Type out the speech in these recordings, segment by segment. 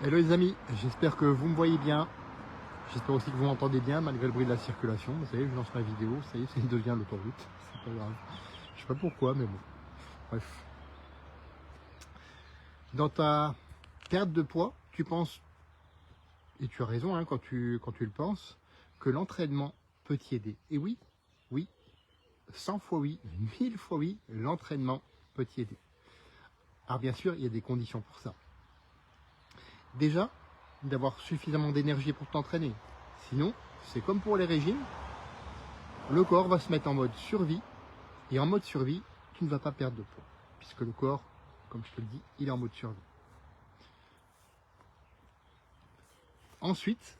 Hello les amis, j'espère que vous me voyez bien. J'espère aussi que vous m'entendez bien malgré le bruit de la circulation. Vous savez, je lance ma vidéo, ça y est, ça devient l'autoroute. C'est pas grave. Je sais pas pourquoi, mais bon. Bref. Dans ta perte de poids, tu penses, et tu as raison hein, quand tu le penses, que l'entraînement peut t'y aider. Et oui, oui, 100 fois oui, 1000 fois oui, l'entraînement peut t'y aider. Alors bien sûr, il y a des conditions pour ça. Déjà, d'avoir suffisamment d'énergie pour t'entraîner. Sinon, c'est comme pour les régimes, le corps va se mettre en mode survie, et en mode survie, tu ne vas pas perdre de poids, puisque le corps, comme je te le dis, il est en mode survie. Ensuite,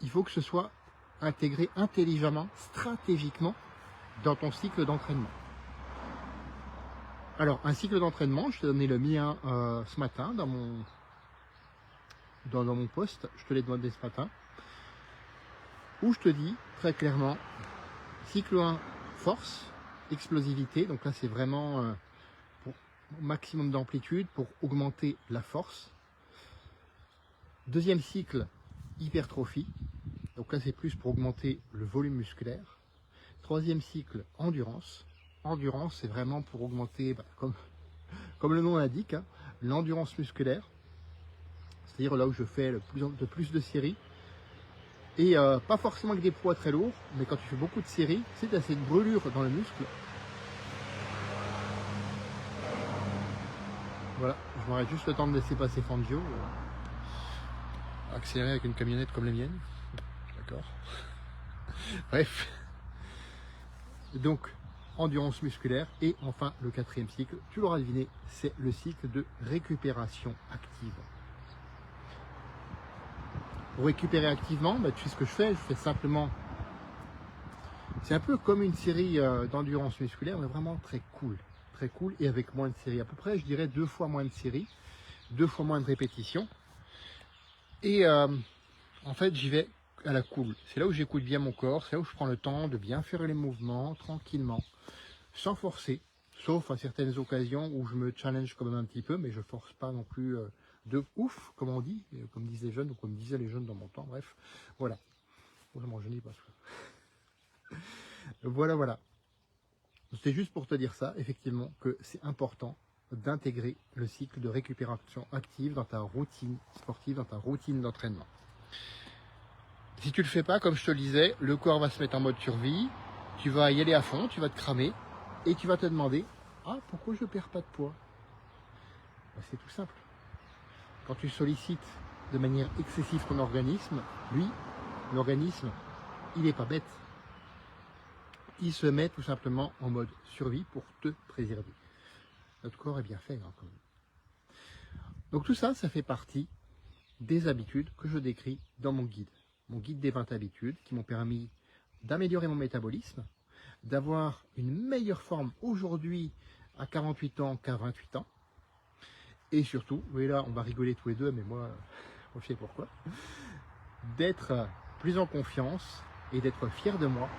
il faut que ce soit intégré intelligemment, stratégiquement, dans ton cycle d'entraînement. Alors, un cycle d'entraînement, je t'ai donné le mien ce matin dans mon post, je te l'ai demandé ce matin, où je te dis très clairement, cycle 1, force, explosivité, donc là c'est vraiment pour maximum d'amplitude, pour augmenter la force. Deuxième cycle, hypertrophie, donc là c'est plus pour augmenter le volume musculaire. Troisième cycle, endurance. Endurance, c'est vraiment pour augmenter, comme le nom l'indique, hein, l'endurance musculaire, c'est-à-dire là où je fais de plus de séries. Et pas forcément avec des poids très lourds, mais quand tu fais beaucoup de séries, tu sais, tu as cette brûlure dans le muscle. Voilà, je m'arrête juste le temps de laisser passer Fangio. Accélérer avec une camionnette comme les miennes. D'accord. Bref. Donc, endurance musculaire. Et enfin, le quatrième cycle, tu l'auras deviné, c'est le cycle de récupération active. Pour récupérer activement, tu sais ce que je fais simplement... C'est un peu comme une série d'endurance musculaire, mais vraiment très cool. Très cool et avec moins de séries. À peu près, je dirais 2 fois moins de séries, 2 fois moins de répétitions. Et en fait, j'y vais à la cool. C'est là où j'écoute bien mon corps, c'est là où je prends le temps de bien faire les mouvements tranquillement, sans forcer, sauf à certaines occasions où je me challenge quand même un petit peu, mais je force pas non plus de ouf, comme on dit, comme disent les jeunes, ou comme disaient les jeunes dans mon temps, bref, voilà. Je dis pas ça. Voilà. C'est juste pour te dire ça, effectivement, que c'est important d'intégrer le cycle de récupération active dans ta routine sportive, dans ta routine d'entraînement. Si tu le fais pas, comme je te le disais, le corps va se mettre en mode survie, tu vas y aller à fond, tu vas te cramer, et tu vas te demander, ah, pourquoi je ne perds pas de poids? C'est tout simple. Quand tu sollicites de manière excessive ton organisme, lui, l'organisme, il n'est pas bête. Il se met tout simplement en mode survie pour te préserver. Notre corps est bien fait, hein, quand même. Donc tout ça, ça fait partie des habitudes que je décris dans mon guide. Mon guide des 20 habitudes qui m'ont permis d'améliorer mon métabolisme, d'avoir une meilleure forme aujourd'hui à 48 ans qu'à 28 ans. Et surtout, oui là on va rigoler tous les deux, mais moi, je sais pourquoi, d'être plus en confiance et d'être fier de moi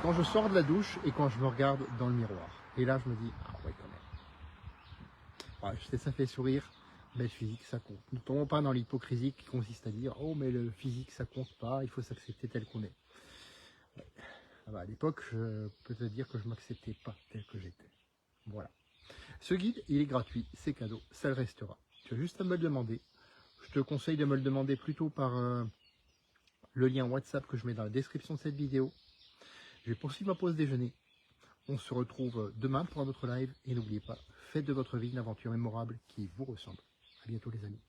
quand je sors de la douche et quand je me regarde dans le miroir. Et là je me dis, ah ouais quand même. Ouais, je sais, ça fait sourire, mais le physique ça compte. Ne tombons pas dans l'hypocrisie qui consiste à dire, oh mais le physique ça compte pas, il faut s'accepter tel qu'on est. Ouais. À l'époque, je peux te dire que je ne m'acceptais pas tel que j'étais. Voilà. Ce guide, il est gratuit, c'est cadeau, ça le restera. Tu as juste à me le demander. Je te conseille de me le demander plutôt par le lien WhatsApp que je mets dans la description de cette vidéo. Je vais poursuivre ma pause déjeuner. On se retrouve demain pour un autre live. Et n'oubliez pas, faites de votre vie une aventure mémorable qui vous ressemble. À bientôt les amis.